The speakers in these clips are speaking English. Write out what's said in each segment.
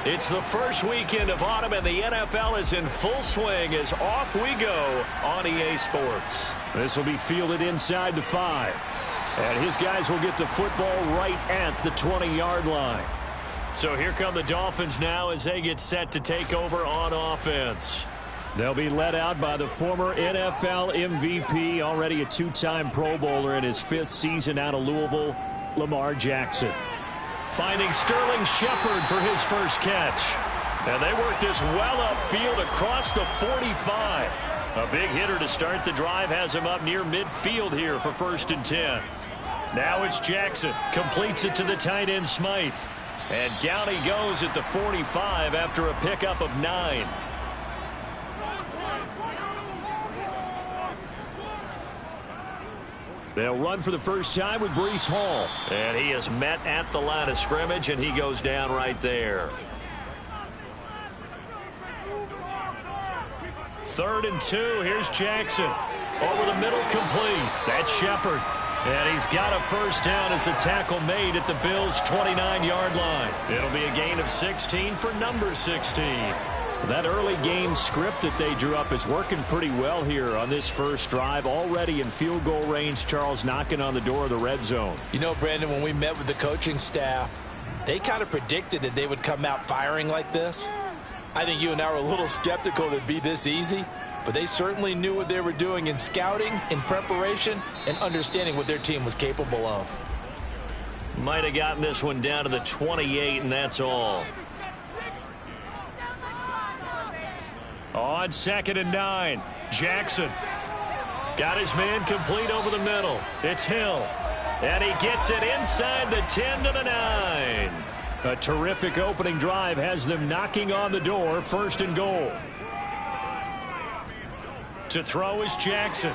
It's the first weekend of autumn, and the NFL is in full swing as off we go on EA Sports. This will be fielded inside the 5. And his guys will get the football right at the 20-yard line. So here come the Dolphins now as they get set to take over on offense. They'll be led out by the former NFL MVP, already a 2-time Pro Bowler in his 5th season out of Louisville, Lamar Jackson. Finding Sterling Shepard for his first catch. And they work this well upfield across the 45. A big hitter to start the drive has him up near midfield here for 1st and 10. Now it's Jackson. Completes it to the tight end Smythe. And down he goes at the 45 after a pickup of 9. They'll run for the first time with Breece Hall. And he is met at the line of scrimmage, and he goes down right there. 3rd and 2. Here's Jackson. Over the middle, complete. That's Shepard. And he's got a first down as a tackle made at the Bills' 29-yard line. It'll be a gain of 16 for number 16. That early game script that they drew up is working pretty well here on this first drive. Already in field goal range, Charles knocking on the door of the red zone. You know, Brandon, when we met with the coaching staff, they kind of predicted that they would come out firing like this. I think you and I were a little skeptical that it'd be this easy, but they certainly knew what they were doing in scouting, in preparation, and understanding what their team was capable of. Might have gotten this one down to the 28, and that's all. On 2nd and 9, Jackson. Got his man complete over the middle. It's Hill. And he gets it inside the 10 to the 9. A terrific opening drive has them knocking on the door, 1st and goal. To throw is Jackson.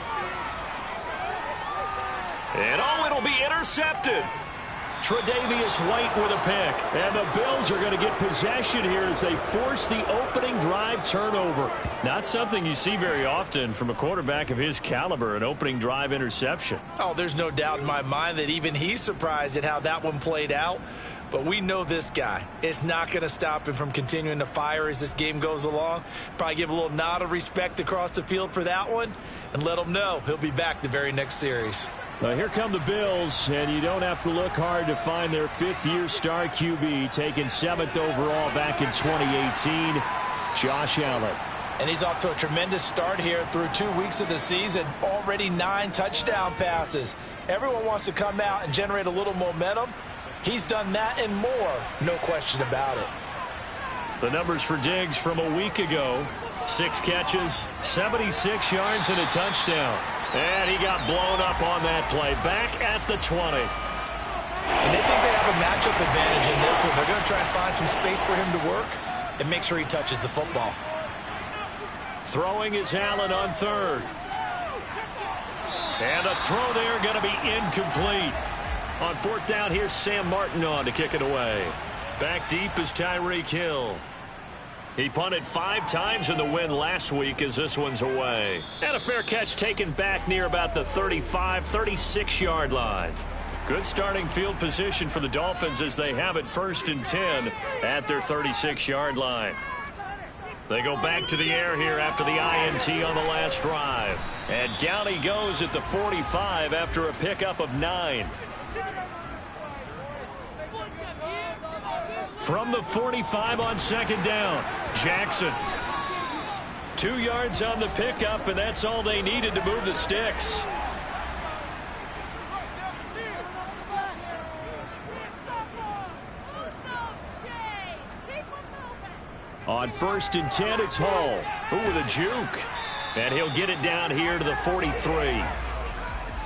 And it'll be intercepted. Tre'Davious White with a pick. And the Bills are going to get possession here as they force the opening drive turnover. Not something you see very often from a quarterback of his caliber, an opening drive interception. Oh, there's no doubt in my mind that even he's surprised at how that one played out. But we know this guy. It's not going to stop him from continuing to fire as this game goes along. Probably give a little nod of respect across the field for that one and let him know he'll be back the very next series. Here come the Bills, and you don't have to look hard to find their 5th-year star QB, taken 7th overall back in 2018, Josh Allen. And he's off to a tremendous start here through 2 weeks of the season. Already 9 touchdown passes. Everyone wants to come out and generate a little momentum. He's done that and more, no question about it. The numbers for Diggs from a week ago: 6 catches, 76 yards, and a touchdown. And he got blown up on that play. Back at the 20. And they think they have a matchup advantage in this one. They're going to try and find some space for him to work and make sure he touches the football. Throwing is Allen on 3rd. And a throw there going to be incomplete. On 4th down, here's Sam Martin on to kick it away. Back deep is Tyreek Hill. He punted 5 times in the win last week as this one's away. And a fair catch taken back near about the 35, 36-yard line. Good starting field position for the Dolphins as they have it 1st and 10 at their 36-yard line. They go back to the air here after the INT on the last drive. And down he goes at the 45 after a pickup of 9. From the 45 on 2nd down, Jackson. 2 yards on the pickup, and that's all they needed to move the sticks. On 1st and 10, it's Hall. Ooh, with a juke. And he'll get it down here to the 43.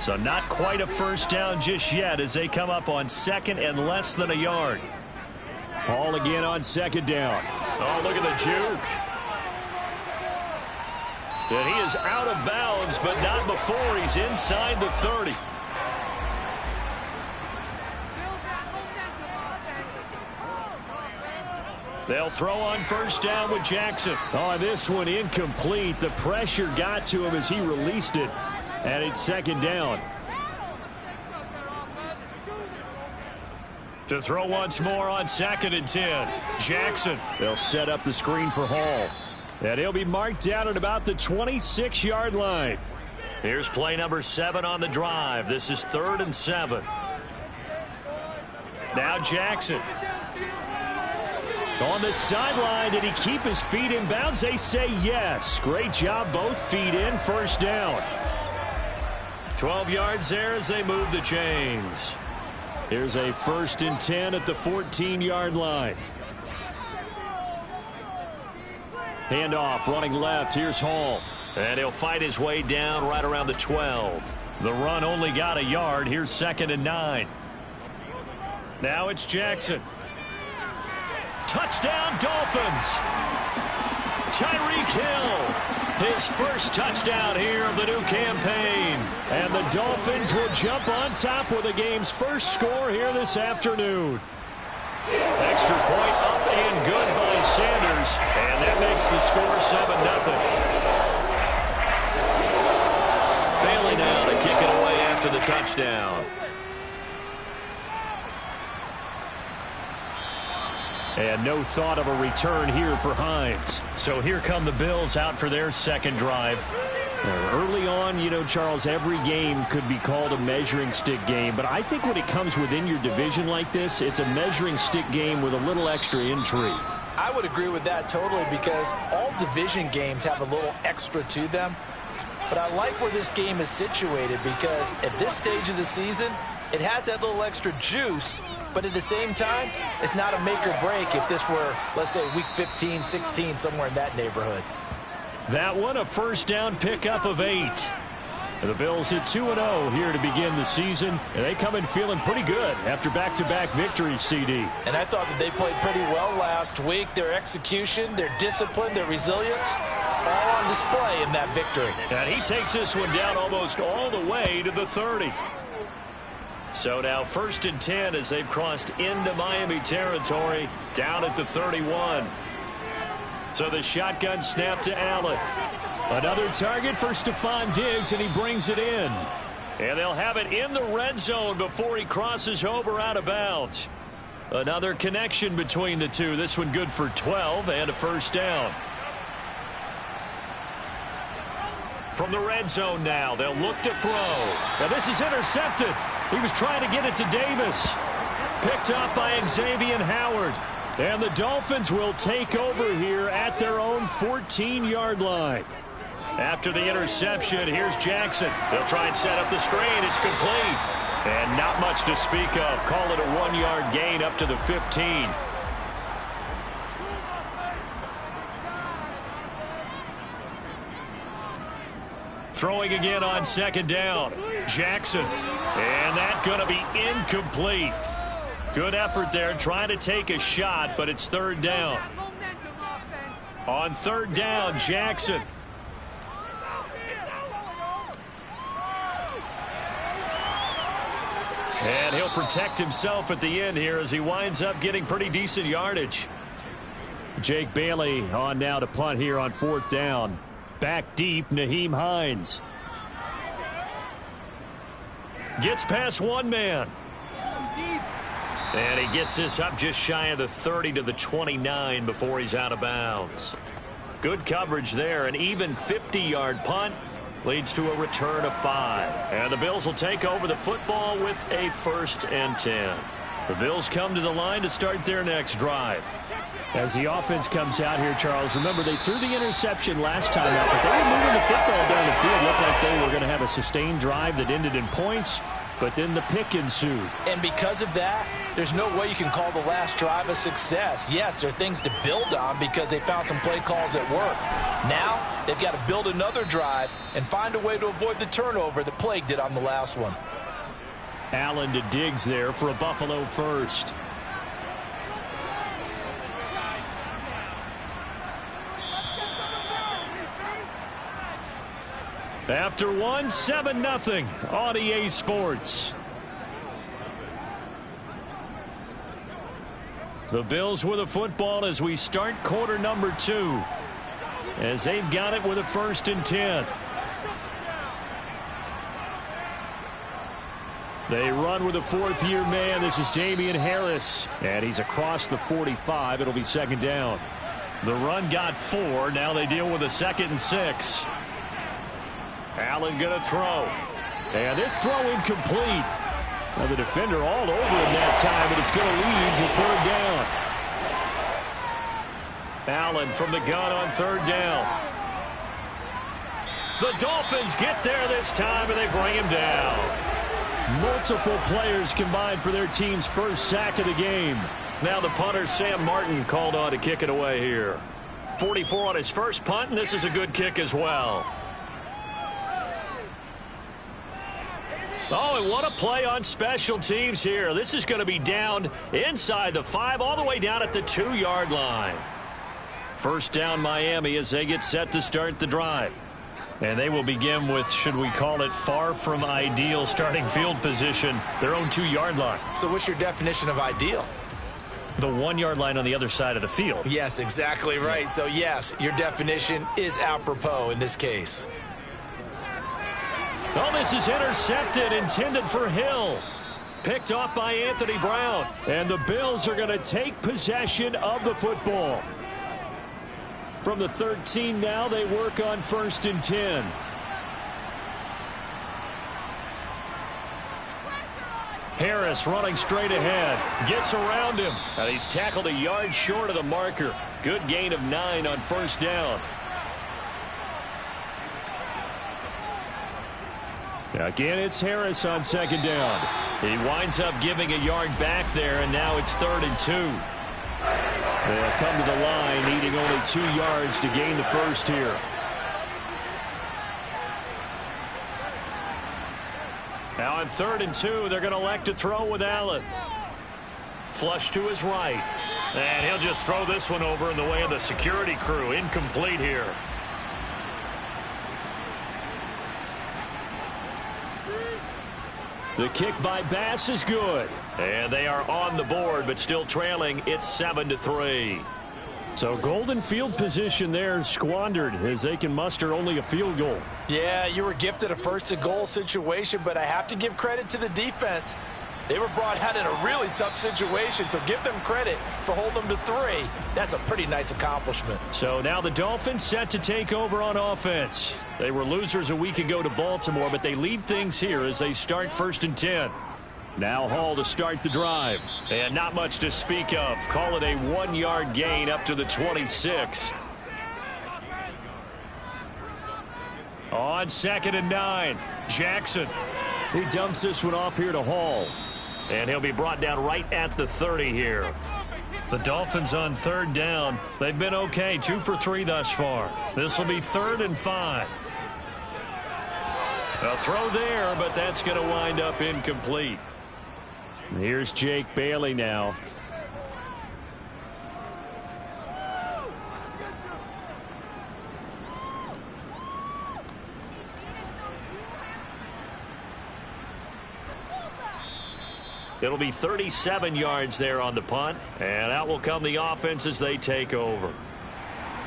So not quite a first down just yet as they come up on 2nd and less than a yard. Hall again on 2nd down. Oh, look at the juke. And he is out of bounds, but not before he's inside the 30. They'll throw on 1st down with Jackson. Oh, this one incomplete. The pressure got to him as he released it. And it's 2nd down. To throw once more on 2nd and 10. Jackson. They'll set up the screen for Hall. And he'll be marked down at about the 26-yard line. Here's play number 7 on the drive. This is 3rd and 7. Now Jackson. On the sideline, did he keep his feet in bounds? They say yes. Great job, both feet in, first down. 12 yards there as they move the chains. Here's a 1st and 10 at the 14-yard line. Handoff, running left. Here's Hall. And he'll fight his way down right around the 12. The run only got a yard. Here's 2nd and 9. Now it's Jackson. Touchdown, Dolphins. Tyreek Hill. His first touchdown here of the new campaign. And the Dolphins will jump on top with the game's first score here this afternoon. Extra point up and good by Sanders. And that makes the score 7-0. Bailey now to kick it away after the touchdown. And no thought of a return here for Hines. So here come the Bills out for their second drive. Early on, you know, Charles, every game could be called a measuring stick game. But I think when it comes within your division like this, it's a measuring stick game with a little extra intrigue. I would agree with that totally because all division games have a little extra to them. But I like where this game is situated because at this stage of the season, it has that little extra juice, but at the same time, it's not a make or break if this were, let's say, week 15, 16, somewhere in that neighborhood. That one, a first down pickup of 8. The Bills hit 2-0 here to begin the season, and they come in feeling pretty good after back-to-back victories, CD. And I thought that they played pretty well last week. Their execution, their discipline, their resilience, all on display in that victory. And he takes this one down almost all the way to the 30. So now 1st and 10 as they've crossed into Miami territory, down at the 31. So the shotgun snap to Allen. Another target for Stephon Diggs, and he brings it in. And they'll have it in the red zone before he crosses over out of bounds. Another connection between the two. This one good for 12 and a first down. From the red zone now, they'll look to throw. Now this is intercepted. He was trying to get it to Davis. Picked up by Xavier Howard. And the Dolphins will take over here at their own 14-yard line. After the interception, here's Jackson. They'll try and set up the screen. It's complete. And not much to speak of. Call it a 1-yard gain up to the 15. Throwing again on 2nd down. Jackson. And that's going to be incomplete. Good effort there trying to take a shot, but it's 3rd down. On 3rd down, Jackson. And he'll protect himself at the end here as he winds up getting pretty decent yardage. Jake Bailey on now to punt here on 4th down. Back deep, Nyheim Hines. Gets past one man. And he gets this up just shy of the 30 to the 29 before he's out of bounds. Good coverage there. An even 50-yard punt leads to a return of 5. And the Bills will take over the football with a 1st and 10. The Bills come to the line to start their next drive. As the offense comes out here, Charles, remember they threw the interception last time out, but they were moving the football down the field. Looked like they were going to have a sustained drive that ended in points, but then the pick ensued. And because of that, there's no way you can call the last drive a success. Yes, there are things to build on because they found some play calls that work. Now, they've got to build another drive and find a way to avoid the turnover that plagued it on the last one. Allen to Diggs there for a Buffalo first. After one, 7-0 on EA Sports. The Bills with a football as we start quarter number 2. As they've got it with a 1st and 10. They run with a fourth-year man. This is Damian Harris. And he's across the 45. It'll be second down. The run got 4. Now they deal with a 2nd and 6. Allen going to throw. And this throw incomplete. Now the defender all over him that time, and it's going to lead to third down. Allen from the gun on third down. The Dolphins get there this time, and they bring him down. Multiple players combined for their team's first sack of the game. Now the punter, Sam Martin, called on to kick it away here. 44 on his first punt, and this is a good kick as well. Oh, and what a play on special teams here. This is going to be down inside the 5, all the way down at the 2-yard line. First down Miami as they get set to start the drive. And they will begin with, should we call it, far from ideal starting field position, their own 2-yard line. So what's your definition of ideal? The 1-yard line on the other side of the field. Yes, exactly right. So, yes, your definition is apropos in this case. Oh, this is intercepted, intended for Hill. Picked off by Anthony Brown. And the Bills are going to take possession of the football. From the 13 now, they work on 1st and 10. Harris running straight ahead. Gets around him. And he's tackled a yard short of the marker. Good gain of 9 on first down. Again, it's Harris on second down. He winds up giving a yard back there, and now it's 3rd and 2. They'll come to the line, needing only 2 yards to gain the first here. Now on 3rd and 2, they're going to elect to throw with Allen. Flush to his right. And he'll just throw this one over in the way of the security crew. Incomplete here. The kick by Bass is good. And they are on the board, but still trailing. It's 7-3. So golden field position there squandered as they can muster only a field goal. Yeah, you were gifted a 1st and goal situation, but I have to give credit to the defense. They were brought out in a really tough situation, so give them credit for holding them to 3. That's a pretty nice accomplishment. So now the Dolphins set to take over on offense. They were losers a week ago to Baltimore, but they lead things here as they start 1st and 10. Now Hall to start the drive. And not much to speak of. Call it a 1-yard gain up to the 26. On 2nd and 9, Jackson. He dumps this one off here to Hall. And he'll be brought down right at the 30 here. The Dolphins on 3rd down. They've been okay, 2 for 3 thus far. This will be 3rd and 5. A throw there, but that's going to wind up incomplete. Here's Jake Bailey now. It'll be 37 yards there on the punt, and out will come the offense as they take over.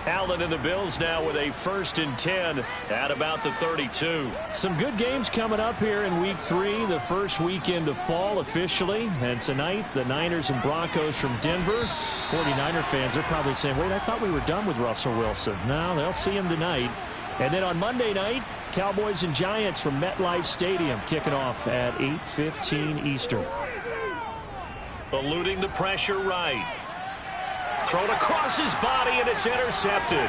Allen and the Bills now with a 1st and 10 at about the 32. Some good games coming up here in Week 3, the first weekend of fall officially. And tonight, the Niners and Broncos from Denver. 49er fans are probably saying, wait, I thought we were done with Russell Wilson. No, they'll see him tonight. And then on Monday night, Cowboys and Giants from MetLife Stadium kicking off at 8:15 Eastern. Eluding the pressure right. Thrown across his body, and it's intercepted.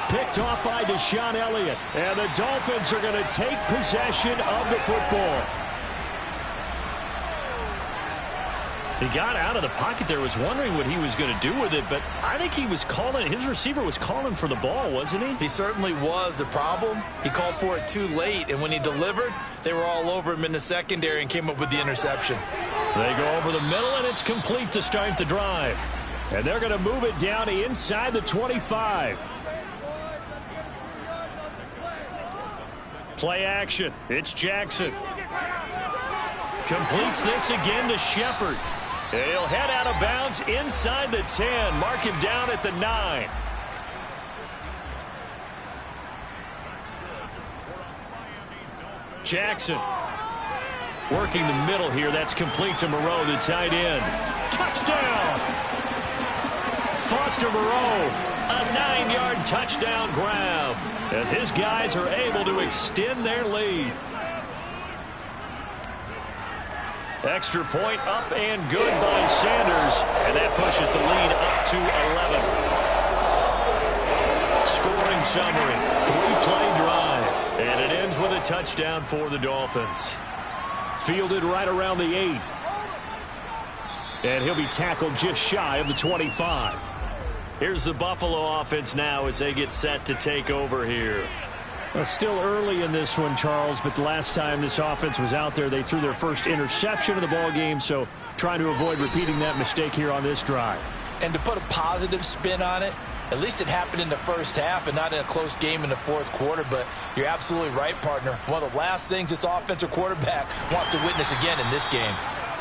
Picked off by Deshaun Elliott. And the Dolphins are going to take possession of the football. He got out of the pocket there, was wondering what he was going to do with it, but I think he was calling, his receiver was calling for the ball, wasn't he? He certainly was. The problem, he called for it too late, and when he delivered, they were all over him in the secondary and came up with the interception. They go over the middle, and it's complete to start the drive. And they're going to move it down to inside the 25. Play action. It's Jackson. Completes this again to Shepard. He'll head out of bounds inside the 10. Mark him down at the 9. Jackson. Working the middle here. That's complete to Moreau, the tight end. Touchdown! Foster Moreau, a 9-yard touchdown grab as his guys are able to extend their lead. Extra point up and good by Sanders, and that pushes the lead up to 11. Scoring summary, 3-play drive, and it ends with a touchdown for the Dolphins. Fielded right around the 8. And he'll be tackled just shy of the 25. Here's the Buffalo offense now as they get set to take over here. Well, still early in this one, Charles, but the last time this offense was out there, they threw their first interception of the ball game, so trying to avoid repeating that mistake here on this drive. And to put a positive spin on it, at least it happened in the first half and not in a close game in the fourth quarter, but you're absolutely right, partner. One of the last things this offensive quarterback wants to witness again in this game.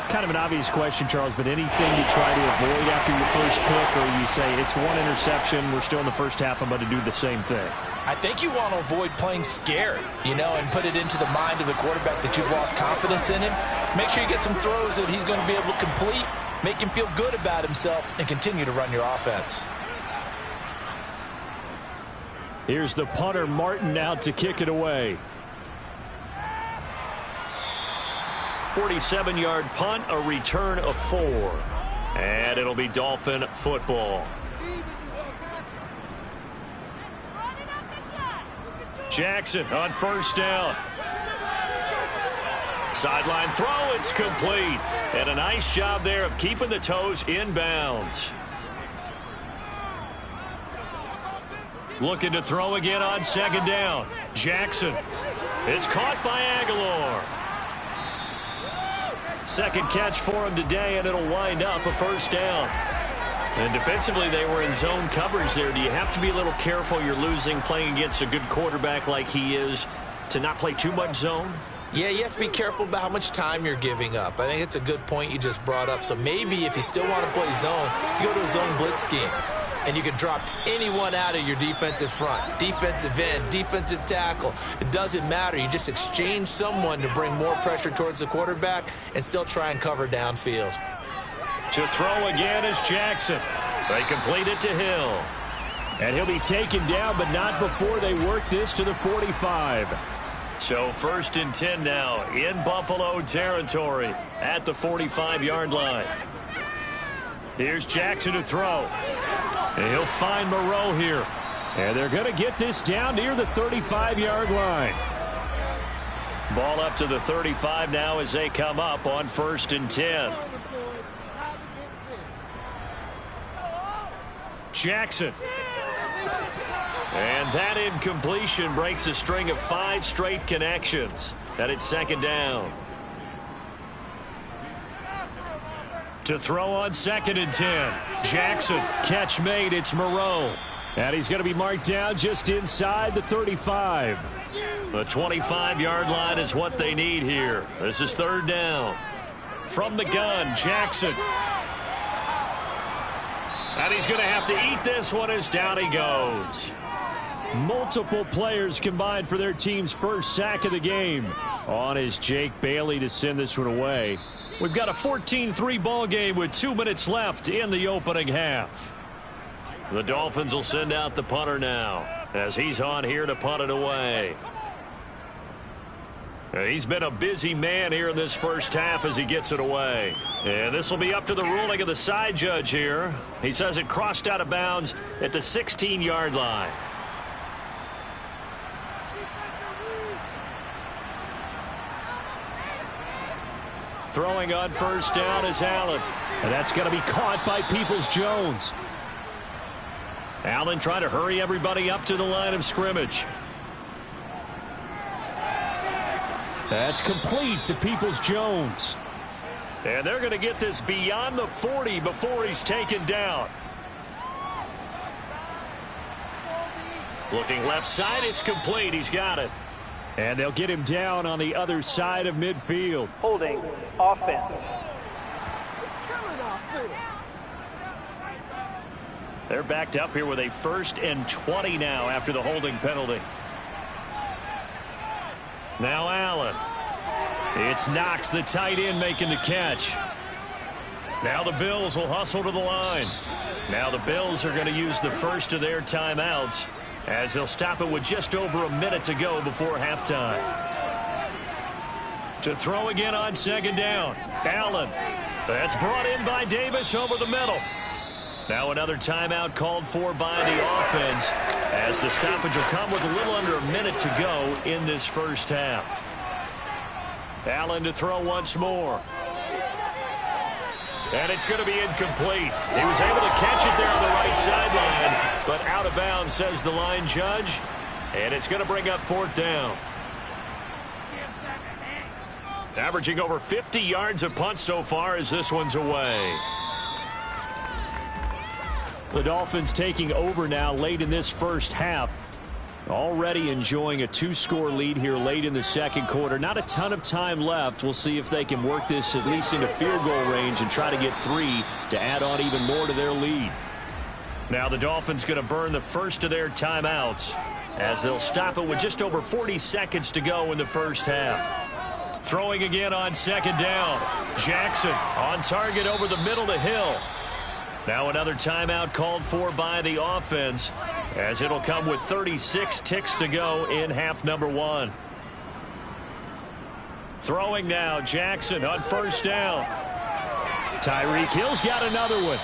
Kind of an obvious question, Charles, but anything you try to avoid after your first pick, or you say it's one interception, we're still in the first half, I'm going to do the same thing? I think you want to avoid playing scared, and put it into the mind of the quarterback that you've lost confidence in him. Make sure you get some throws that he's going to be able to complete, make him feel good about himself, and continue to run your offense. Here's the punter, Martin, out to kick it away. 47-yard punt, a return of 4. And it'll be Dolphin football. Jackson on first down. Sideline throw, it's complete. And a nice job there of keeping the toes in bounds. Looking to throw again on second down. Jackson. It's caught by Aguilar. Second catch for him today, and it'll wind up a first down. And defensively, they were in zone coverage there. Do you have to be a little careful? You're losing playing against a good quarterback like he is to not play too much zone? Yeah, you have to be careful about how much time you're giving up. I think it's a good point you just brought up. So maybe if you still want to play zone, you go to a zone blitz scheme. And you can drop anyone out of your defensive front. Defensive end, defensive tackle. It doesn't matter. You just exchange someone to bring more pressure towards the quarterback and still try and cover downfield. To throw again is Jackson. They complete it to Hill. And he'll be taken down, but not before they work this to the 45. So 1st and 10 now in Buffalo territory at the 45-yard line. Here's Jackson to throw. And he'll find Moreau here. And they're going to get this down near the 35-yard line. Ball up to the 35 now as they come up on 1st and 10. Jackson. And that incompletion breaks a string of 5 straight connections. And it's second down. To throw on 2nd and 10. Jackson, catch made, it's Moreau. And he's going to be marked down just inside the 35. The 25-yard line is what they need here. This is 3rd down. From the gun, Jackson. And he's going to have to eat this one as down he goes. Multiple players combined for their team's first sack of the game. On is Jake Bailey to send this one away. We've got a 14-3 ball game with 2 minutes left in the opening half. The Dolphins will send out the punter now as he's on here to punt it away. He's been a busy man here in this first half as he gets it away. And this will be up to the ruling of the side judge here. He says it crossed out of bounds at the 16-yard line. Throwing on first down is Allen. And that's going to be caught by Peoples-Jones. Allen trying to hurry everybody up to the line of scrimmage. That's complete to Peoples-Jones. And they're going to get this beyond the 40 before he's taken down. Looking left side, it's complete. He's got it. And they'll get him down on the other side of midfield. Holding offense. They're backed up here with a 1st and 20 now after the holding penalty. Now Allen. It's Knox, the tight end, making the catch. Now the Bills will hustle to the line. Now the Bills are going to use the first of their timeouts as they'll stop it with just over a minute to go before halftime. To throw again on second down. Allen. That's brought in by Davis over the middle. Now another timeout called for by the offense as the stoppage will come with a little under a minute to go in this first half. Allen to throw once more. And it's going to be incomplete. He was able to catch it there on the right sideline, but out of bounds, says the line judge. And it's going to bring up fourth down. Averaging over 50 yards a punt so far as this one's away. The Dolphins taking over now late in this first half. Already enjoying a 2-score lead here late in the second quarter. Not a ton of time left. We'll see if they can work this at least into field goal range and try to get 3 to add on even more to their lead. Now the Dolphins going to burn the first of their timeouts as they'll stop it with just over 40 seconds to go in the first half. Throwing again on second down. Jackson on target over the middle to Hill. Now another timeout called for by the offense as it'll come with 36 ticks to go in half number 1. Throwing now, Jackson on first down. Tyreek Hill's got another one.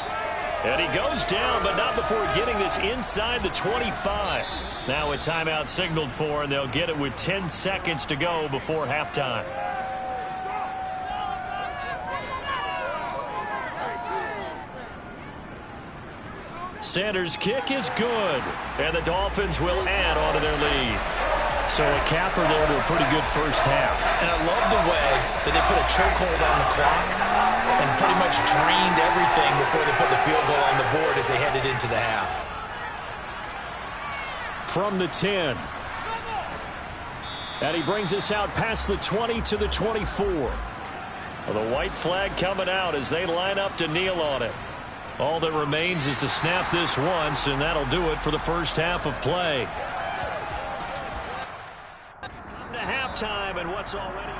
And he goes down, but not before getting this inside the 25. Now a timeout signaled for, and they'll get it with 10 seconds to go before halftime. Sanders' kick is good, and the Dolphins will add on to their lead. So a capper there to a pretty good first half. And I love the way that they put a chokehold on the clock and pretty much drained everything before they put the field goal on the board as they headed into the half. From the 10. And he brings us out past the 20 to the 24. Well, the white flag coming out as they line up to kneel on it. All that remains is to snap this once, and that'll do it for the first half of play. To halftime, and what's already...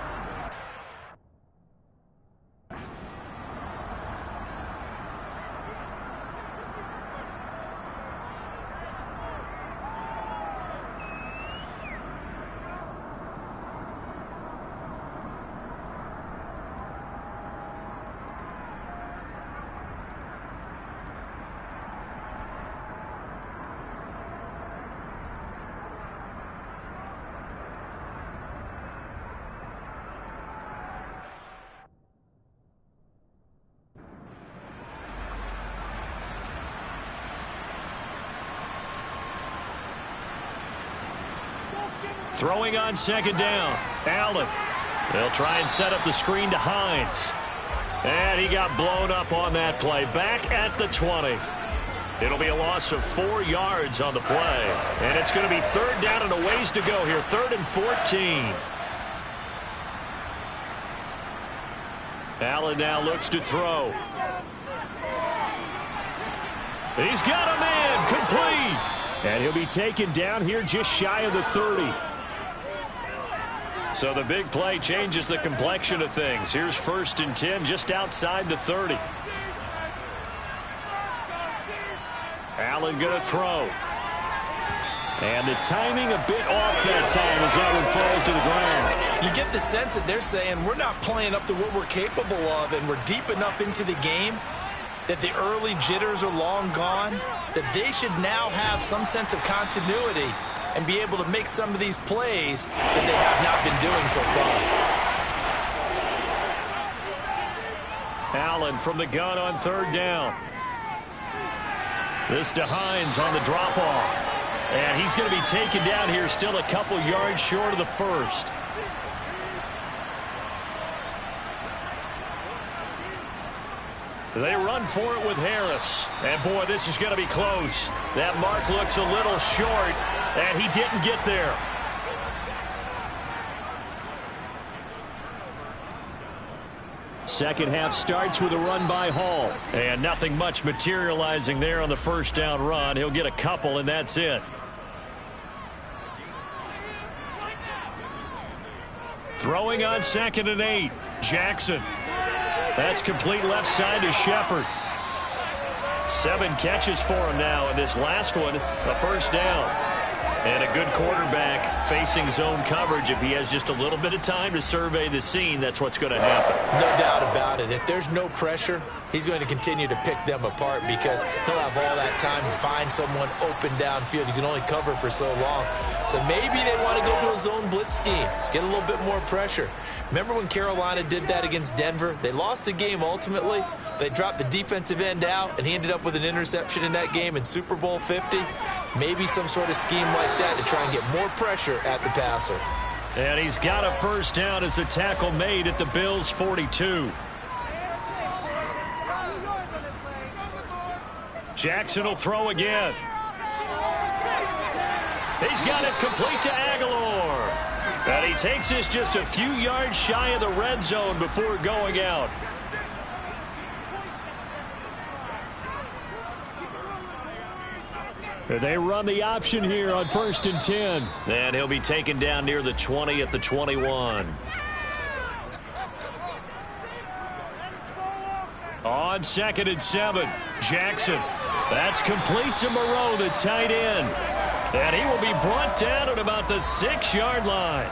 Throwing on second down. Allen. They'll try and set up the screen to Hines. And he got blown up on that play. Back at the 20. It'll be a loss of 4 yards on the play. And it's going to be third down and a ways to go here. 3rd and 14. Allen now looks to throw. He's got a man. Complete. And he'll be taken down here just shy of the 30. So the big play changes the complexion of things. Here's 1st and 10 just outside the 30. Allen going to throw. And the timing a bit off that time as that one falls to the ground. You get the sense that they're saying we're not playing up to what we're capable of, and we're deep enough into the game that the early jitters are long gone, that they should now have some sense of continuity and be able to make some of these plays that they have not been doing so far. Allen from the gun on 3rd down. This to Hines on the drop-off. And he's going to be taken down here still a couple yards short of the first. They run for it with Harris. And, boy, this is going to be close. That mark looks a little short, and he didn't get there. Second half starts with a run by Hall. And nothing much materializing there on the first down run. He'll get a couple, and that's it. Throwing on 2nd and 8. Jackson. That's complete left side to Shepard. 7 catches for him now, and this last one, a first down. And a good quarterback facing zone coverage. If he has just a little bit of time to survey the scene, that's what's going to happen. No doubt about it. If there's no pressure, he's going to continue to pick them apart because he'll have all that time to find someone open downfield. You can only cover for so long. So maybe they want to go to a zone blitz scheme, get a little bit more pressure. Remember when Carolina did that against Denver? They lost the game ultimately. They dropped the defensive end out, and he ended up with an interception in that game in Super Bowl 50. Maybe some sort of scheme like that to try and get more pressure at the passer. And he's got a first down as the tackle made at the Bills' 42. Jackson will throw again. He's got it complete to Aguilar. And he takes this just a few yards shy of the red zone before going out. They run the option here on 1st and 10. And he'll be taken down near the 20 at the 21. On 2nd and 7, Jackson. That's complete to Moreau, the tight end. And he will be brought down at about the 6-yard line.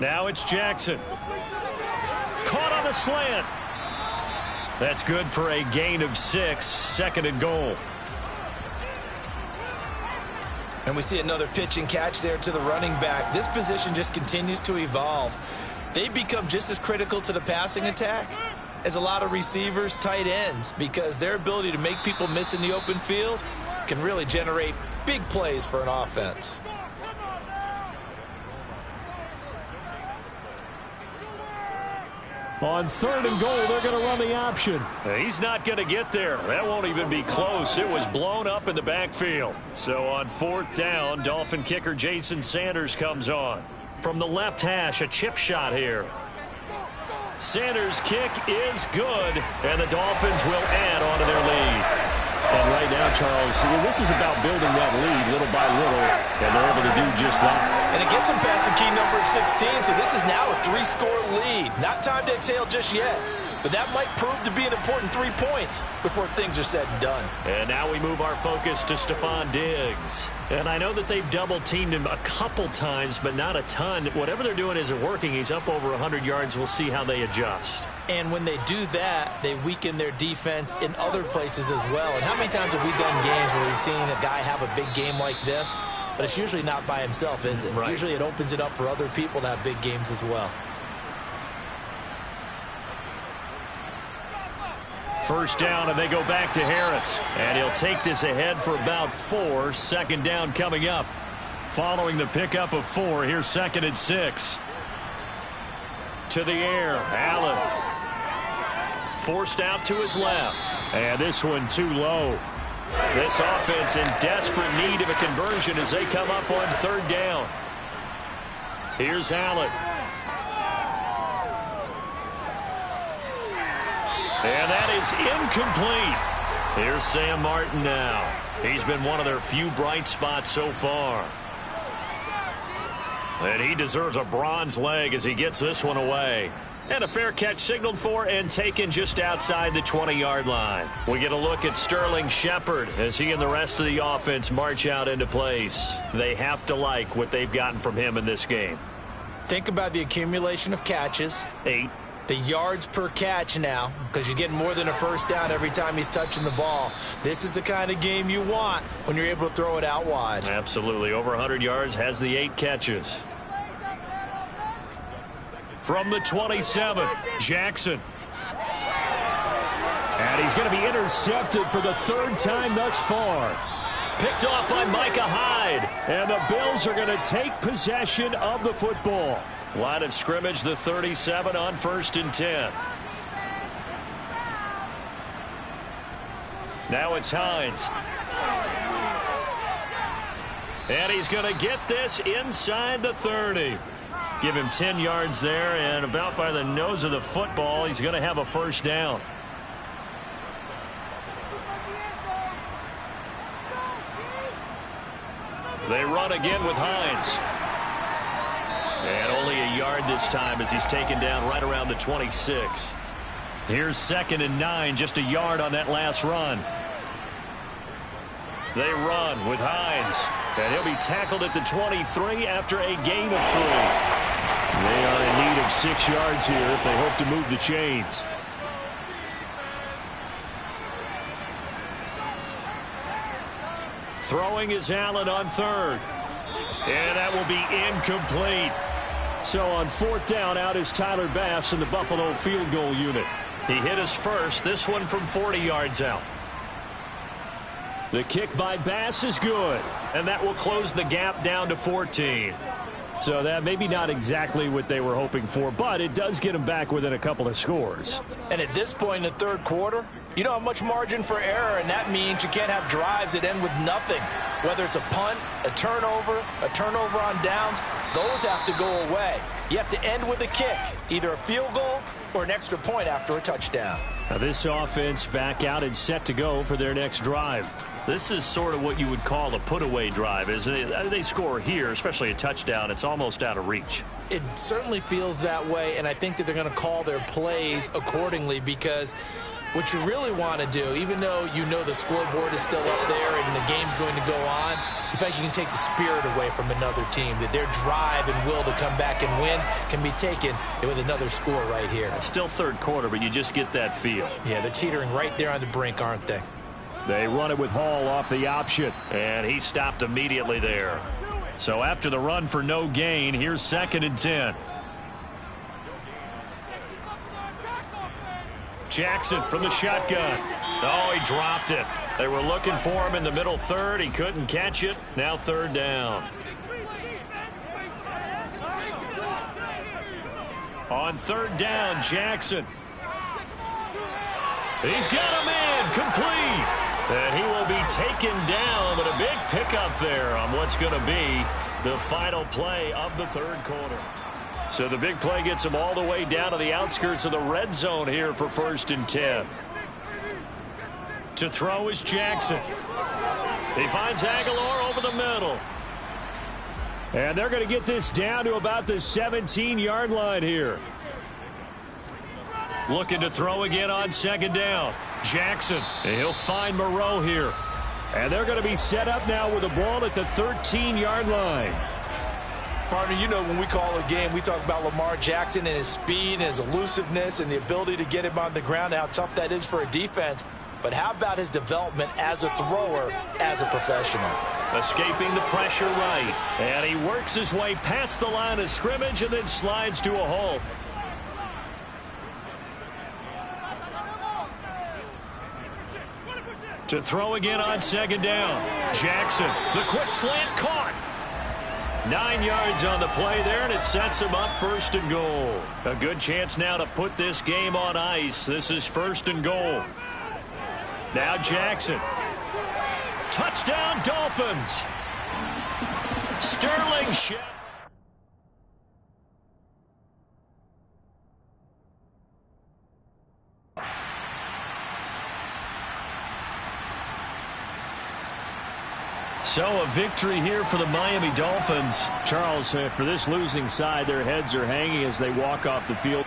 Now it's Jackson. Caught on the slant. That's good for a gain of 6, 2nd and goal. And we see another pitch and catch there to the running back. This position just continues to evolve. They've become just as critical to the passing attack as a lot of receivers, tight ends, because their ability to make people miss in the open field can really generate big plays for an offense. On 3rd and goal, they're going to run the option. He's not going to get there. That won't even be close. It was blown up in the backfield. So on 4th down, Dolphin kicker Jason Sanders comes on. From the left hash, a chip shot here. Sanders' kick is good, and the Dolphins will add on to their lead. And right now, Charles, this is about building that lead little by little, and they're able to do just that. And it gets them past the key number of 16, so this is now a 3-score lead. Not time to exhale just yet, but that might prove to be an important 3 points before things are said and done. And now we move our focus to Stephon Diggs. And I know that they've double-teamed him a couple times, but not a ton. Whatever they're doing isn't working. He's up over 100 yards. We'll see how they adjust. And when they do that, they weaken their defense in other places as well. And how many times have we done games where we've seen a guy have a big game like this, but it's usually not by himself, is it? Right. Usually it opens it up for other people to have big games as well. First down, and they go back to Harris. And he'll take this ahead for about 4. 2nd down coming up. Following the pickup of 4, here's 2nd and 6. To the air, Allen. Forced out to his left. And this one too low. This offense in desperate need of a conversion as they come up on 3rd down. Here's Allen. And that is incomplete. Here's Sam Martin now. He's been one of their few bright spots so far. And he deserves a bronze leg as he gets this one away. And a fair catch signaled for and taken just outside the 20-yard line. We get a look at Sterling Shepard as he and the rest of the offense march out into place. They have to like what they've gotten from him in this game. Think about the accumulation of catches. 8. The yards per catch now, because you're getting more than a first down every time he's touching the ball. This is the kind of game you want when you're able to throw it out wide. Absolutely. Over 100 yards, has the 8 catches. From the 27, Jackson. And he's going to be intercepted for the 3rd time thus far. Picked off by Micah Hyde. And the Bills are going to take possession of the football. Line of scrimmage, the 37 on 1st and 10. Now it's Hines. And he's going to get this inside the 30. Give him 10 yards there, and about by the nose of the football, he's going to have a first down. They run again with Hines. And only a yard this time as he's taken down right around the 26. Here's 2nd and 9, just a yard on that last run. They run with Hines. And he'll be tackled at the 23 after a gain of 3. They are in need of 6 yards here if they hope to move the chains. Throwing is Allen on 3rd. And that will be incomplete. So on 4th down, out is Tyler Bass in the Buffalo field goal unit. He hit his first, this one from 40 yards out. The kick by Bass is good. And that will close the gap down to 14. So that maybe not exactly what they were hoping for, but it does get them back within a couple of scores. And at this point in the 3rd quarter, you don't have much margin for error, and that means you can't have drives that end with nothing. Whether it's a punt, a turnover on downs, those have to go away. You have to end with a kick, either a field goal or an extra point after a touchdown. Now this offense back out and set to go for their next drive. This is sort of what you would call a put-away drive, isn't it? They score here, especially a touchdown. It's almost out of reach. It certainly feels that way, and I think that they're going to call their plays accordingly, because what you really want to do, even though you know the scoreboard is still up there and the game's going to go on, in fact, you can take the spirit away from another team, that their drive and will to come back and win can be taken with another score right here. Still 3rd quarter, but you just get that feel. Yeah, they're teetering right there on the brink, aren't they? They run it with Hall off the option. And he stopped immediately there. So after the run for no gain, here's 2nd and 10. Jackson from the shotgun. Oh, he dropped it. They were looking for him in the middle 3rd. He couldn't catch it. Now 3rd down. On 3rd down, Jackson. He's got a man complete. And he will be taken down, but a big pickup there on what's going to be the final play of the 3rd quarter. So the big play gets him all the way down to the outskirts of the red zone here for 1st and 10. To throw is Jackson. He finds Aguilar over the middle. And they're going to get this down to about the 17-yard line here. Looking to throw again on 2nd down. Jackson, and he'll find Moreau here. And they're going to be set up now with the ball at the 13-yard line. Partner, you know when we call a game, we talk about Lamar Jackson and his speed and his elusiveness and the ability to get him on the ground, how tough that is for a defense. But how about his development as a thrower, as a professional? Escaping the pressure right. And he works his way past the line of scrimmage and then slides to a halt. To throw again on 2nd down. Jackson, the quick slant caught. 9 yards on the play there, and it sets him up 1st and goal. A good chance now to put this game on ice. This is 1st and goal. Now Jackson. Touchdown, Dolphins. Sterling Shep. So a victory here for the Miami Dolphins. Charles, for this losing side, their heads are hanging as they walk off the field.